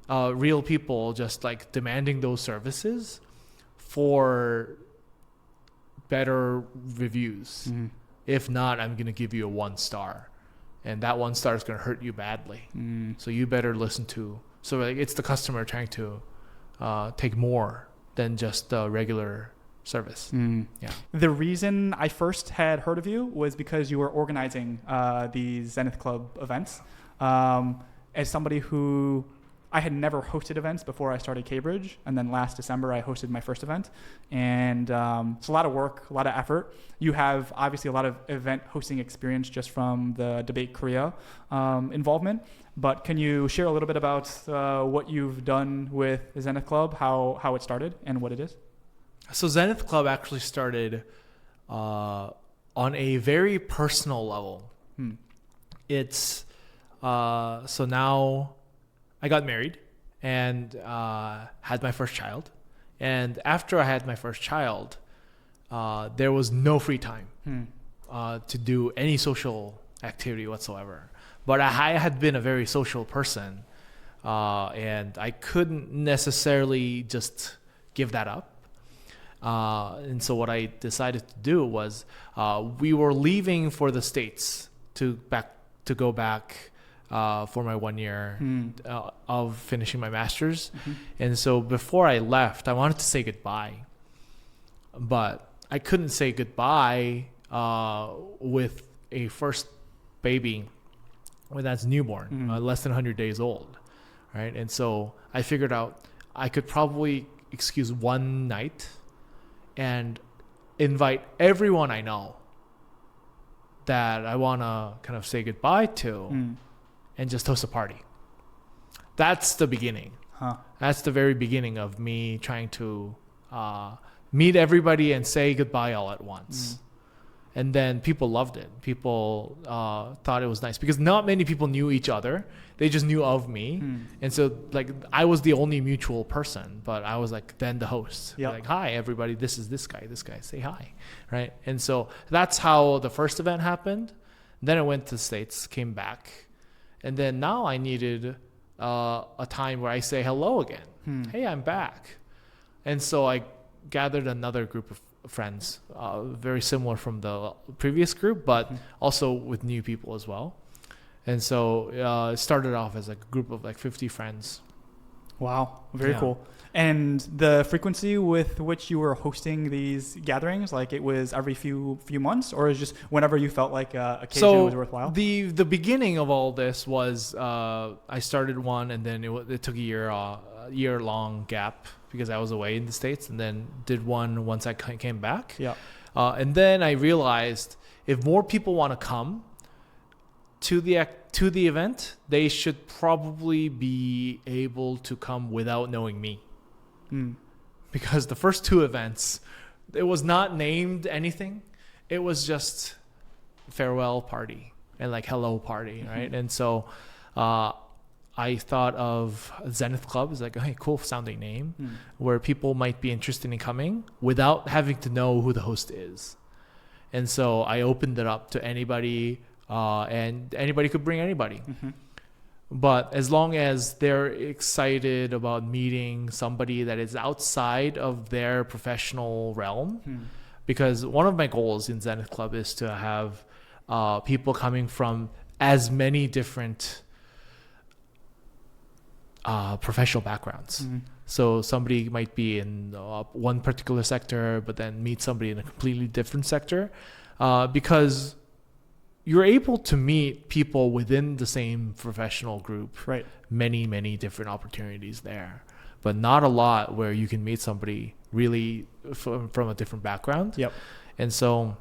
Speaker 1: real people just like demanding those services for better reviews. If not, I'm going to give you a 1 star, and that 1 star is going to hurt you badly. So you better listen to. So like it's the customer trying to take more than just the regular service. Yeah.
Speaker 2: The reason I first had heard of you was because you were organizing these Zenith Club events. As somebody who I had never hosted events before I started Cambridge, and then last December I hosted my first event, and it's a lot of work, a lot of effort. You have obviously a lot of event hosting experience just from the Debate Korea involvement, but can you share a little bit about what you've done with Zenith Club, how it started and what it is?
Speaker 1: So Zenith Club actually started on a very personal level. It's so now I got married and had my first child. And after I had my first child, there was no free time to do any social activity whatsoever. But I had been a very social person, and I couldn't necessarily just give that up. And so what I decided to do was we were leaving for the States to go back for my 1 year of finishing my master's. And so before I left, I wanted to say goodbye, but I couldn't say goodbye with a first baby that's newborn, less than 100 days old, right? And so I figured out I could probably excuse one night and invite everyone I know that I want to kind of say goodbye to and just host a party. That's the beginning. That's the very beginning of me trying to meet everybody and say goodbye all at once. And then people loved it. People thought it was nice because not many people knew each other. They just knew of me. And so like I was the only mutual person, but I was like then the host. Like, hi everybody, this is this guy, say hi. Right? And so that's how the first event happened. Then I went to the States, came back. And then now I needed a time where I say hello again. Hey, I'm back. And so I gathered another group of friends, very similar from the previous group, but also with new people as well. And so it started off as like a group of like 50 friends.
Speaker 2: Wow, very
Speaker 1: Yeah.
Speaker 2: cool. And the frequency with which you were hosting these gatherings, like it was every few months, or is just whenever you felt like a occasion was worthwhile?
Speaker 1: The beginning of all this was I started one, and then it took a year long gap because I was away in the States, and then did one once I came back.
Speaker 2: Yeah.
Speaker 1: And then I realized if more people want to come to the event, they should probably be able to come without knowing me. Because the first two events, it was not named anything. It was just farewell party and like hello party, right? And so I thought of Zenith Club as like a cool sounding name where people might be interested in coming without having to know who the host is. And so I opened it up to anybody, and anybody could bring anybody. But as long as they're excited about meeting somebody that is outside of their professional realm, because one of my goals in Zenith Club is to have people coming from as many different professional backgrounds. So somebody might be in one particular sector, but then meet somebody in a completely different sector, because you're able to meet people within the same professional group.
Speaker 2: Right.
Speaker 1: Many different opportunities there, but not a lot where you can meet somebody really from a different background.
Speaker 2: Yep.
Speaker 1: And so,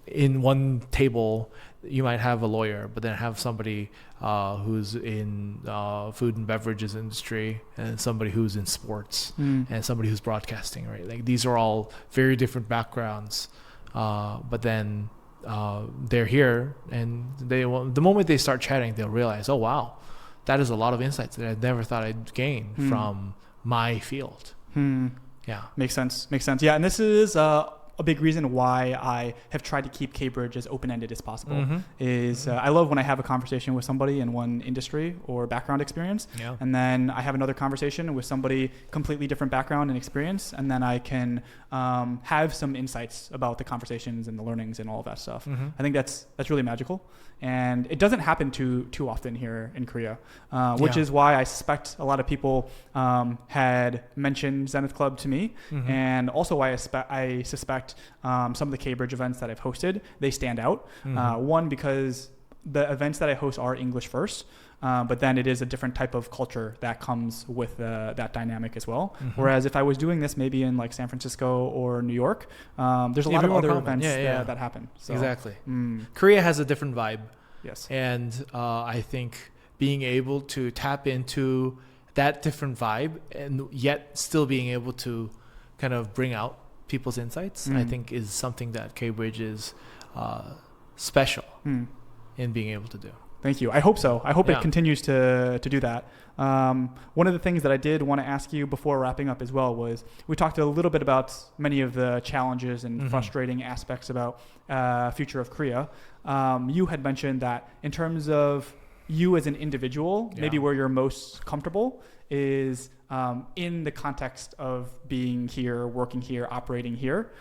Speaker 1: in one table, you might have a lawyer, but then have somebody who's in food and beverages industry, and somebody who's in sports, and somebody who's broadcasting. Right, like these are all very different backgrounds. But then they're here, and the moment they start chatting, they'll realize, oh wow, that is a lot of insights that I never thought I'd gain from my field. Yeah,
Speaker 2: makes sense. Yeah, and this is a big reason why I have tried to keep Cambridge as open-ended as possible. I love when I have a conversation with somebody in one industry or background experience, and then I have another conversation with somebody completely different background and experience, and then I can have some insights about the conversations and the learnings and all of that stuff. I think that's really magical, and it doesn't happen too often here in Korea, which is why I suspect a lot of people had mentioned Zenith Club to me, and also why I suspect some of the Cambridge events that I've hosted, they stand out. One, because the events that I host are English first, but then it is a different type of culture that comes with that dynamic as well. Whereas if I was doing this maybe in like San Francisco or New York, there's a lot of other events that happen. So,
Speaker 1: exactly. Korea has a different vibe.
Speaker 2: Yes.
Speaker 1: And I think being able to tap into that different vibe and yet still being able to kind of bring out people's insights, I think is something that Cambridge is special in being able to do.
Speaker 2: Thank you. I hope so. I hope it continues to do that. One of the things that I did want to ask you before wrapping up as well was we talked a little bit about many of the challenges and frustrating aspects about future of Korea. You had mentioned that in terms of you as an individual, maybe where you're most comfortable is in the context of being here, working here, operating here.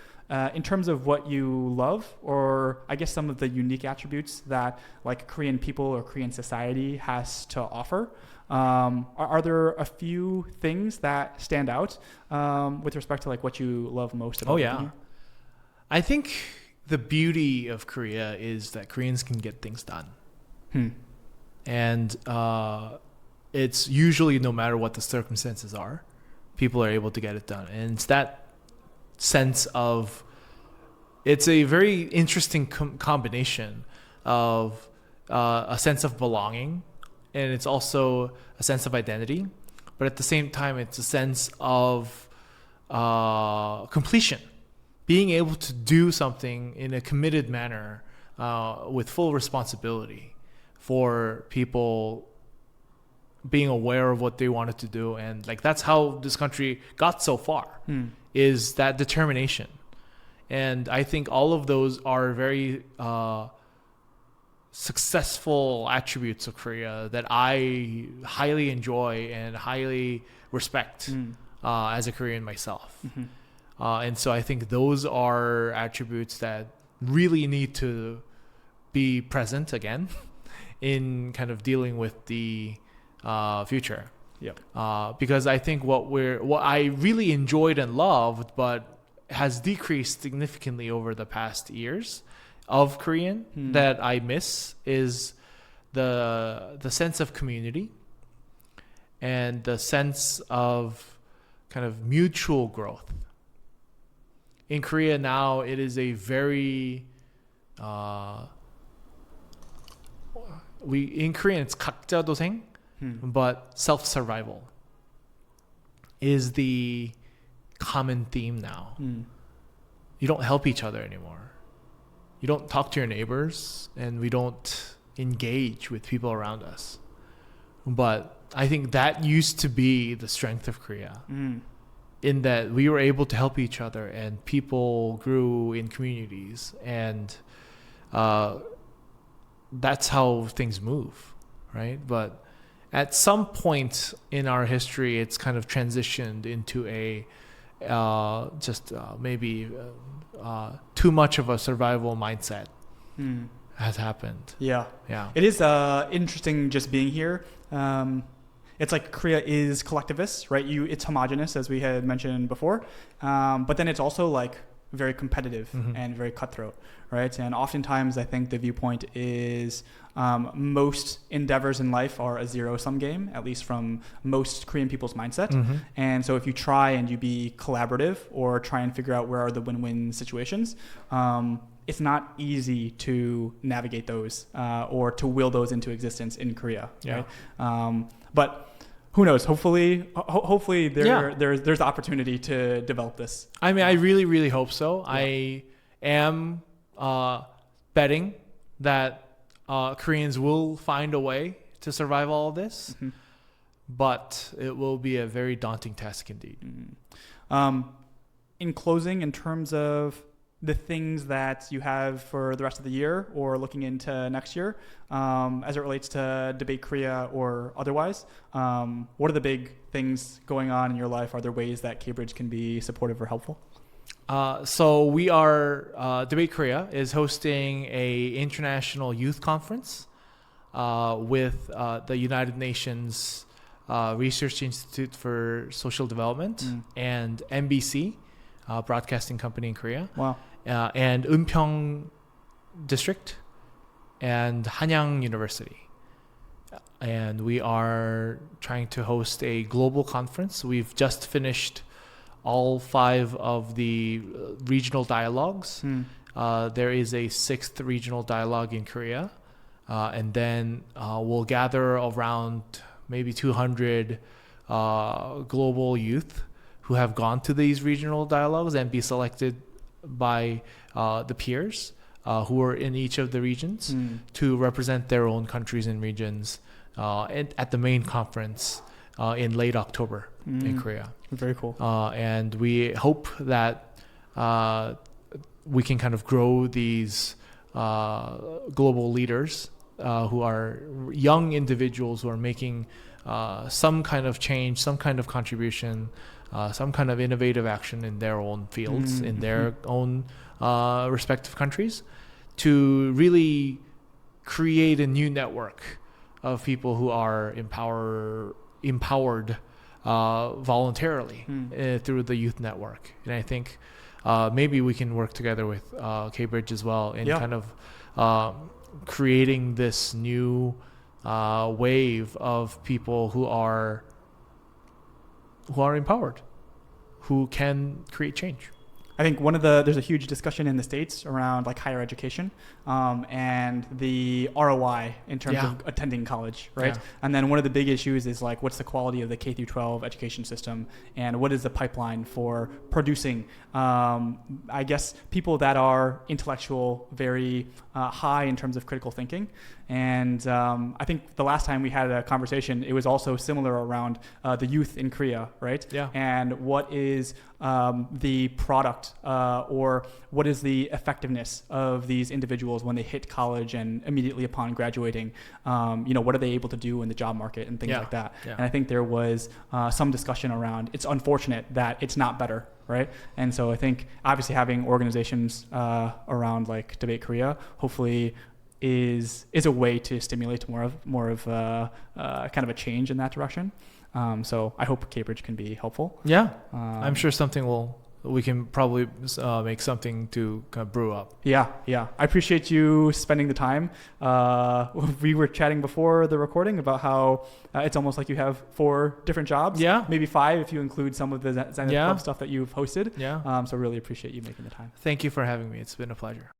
Speaker 2: In terms of what you love, or I guess some of the unique attributes that like Korean people or Korean society has to offer, are there a few things that stand out with respect to like what you love most about living here?
Speaker 1: I think the beauty of Korea is that Koreans can get things done. And it's usually, no matter what the circumstances are, people are able to get it done. And it's that sense of, it's a very interesting combination of a sense of belonging, and it's also a sense of identity, but at the same time it's a sense of completion, being able to do something in a committed manner with full responsibility for people being aware of what they wanted to do. And like that's how this country got so far, is that determination. And I think all of those are very successful attributes of Korea that I highly enjoy and highly respect as a Korean myself. And so I think those are attributes that really need to be present again in kind of dealing with the future.
Speaker 2: Yep.
Speaker 1: Because I think what I really enjoyed and loved, but has decreased significantly over the past years of Korean that I miss is the sense of community and the sense of kind of mutual growth. In Korea now, it is a very in Korean it's 각자 도생, but self-survival is the common theme now. You don't help each other anymore. You don't talk to your neighbors, and we don't engage with people around us. But I think that used to be the strength of Korea, in that we were able to help each other, and people grew in communities, and that's how things move, right? But at some point in our history, it's kind of transitioned into a maybe too much of a survival mindset has happened.
Speaker 2: Yeah.
Speaker 1: Yeah.
Speaker 2: It is interesting just being here. It's like Korea is collectivist, right? It's homogenous, as we had mentioned before. But then it's also like very competitive and very cutthroat, right? And oftentimes I think the viewpoint is most endeavors in life are a zero-sum game, at least from most Korean people's mindset. And so if you try and you be collaborative or try and figure out where are the win-win situations, it's not easy to navigate those or to will those into existence in Korea, right? But who knows? Hopefully, there's the opportunity to develop this.
Speaker 1: I mean, I really, really hope so. Yeah. I am betting that Koreans will find a way to survive all of this, but it will be a very daunting task indeed.
Speaker 2: In closing, in terms of the things that you have for the rest of the year or looking into next year, as it relates to Debate Korea or otherwise, what are the big things going on in your life? Are there ways that Cambridge can be supportive or helpful?
Speaker 1: So we are, Debate Korea is hosting a international youth conference with the United Nations Research Institute for Social Development and MBC, broadcasting company in Korea.
Speaker 2: Wow.
Speaker 1: And Eunpyeong District and Hanyang University. And we are trying to host a global conference. We've just finished all 5 of the regional dialogues. There is a 6th regional dialogue in Korea. And then we'll gather around maybe 200 global youth who have gone to these regional dialogues and be selected by the peers who are in each of the regions to represent their own countries and regions at the main conference in late October in Korea.
Speaker 2: Very cool.
Speaker 1: And we hope that we can kind of grow these global leaders who are young individuals who are making some kind of change, some kind of contribution, some kind of innovative action in their own fields, in their own respective countries, to really create a new network of people who are empowered voluntarily through the youth network. And I think maybe we can work together with Cambridge as well in kind of creating this new wave of people who are empowered, who can create change.
Speaker 2: I think there's a huge discussion in the States around like higher education and the ROI in terms of attending college, right? Yeah. And then one of the big issues is like, what's the quality of the K through 12 education system, and what is the pipeline for producing, I guess, people that are intellectual, very high in terms of critical thinking. And I think the last time we had a conversation, it was also similar around the youth in Korea, right? Yeah. And what is the product or what is the effectiveness of these individuals when they hit college and immediately upon graduating? What are they able to do in the job market and things like that? Yeah. And I think there was some discussion around, it's unfortunate that it's not better, right? And so I think obviously having organizations around like Debate Korea hopefully is a way to stimulate more of kind of a change in that direction. So I hope Cambridge can be helpful.
Speaker 1: Yeah, I'm sure we can probably make something to kind of brew up.
Speaker 2: Yeah. I appreciate you spending the time. We were chatting before the recording about how it's almost like you have 4 different jobs.
Speaker 1: Yeah.
Speaker 2: Maybe 5 if you include some of the Zenith Club stuff that you've hosted.
Speaker 1: Yeah.
Speaker 2: So really appreciate you making the time.
Speaker 1: Thank you for having me. It's been a pleasure.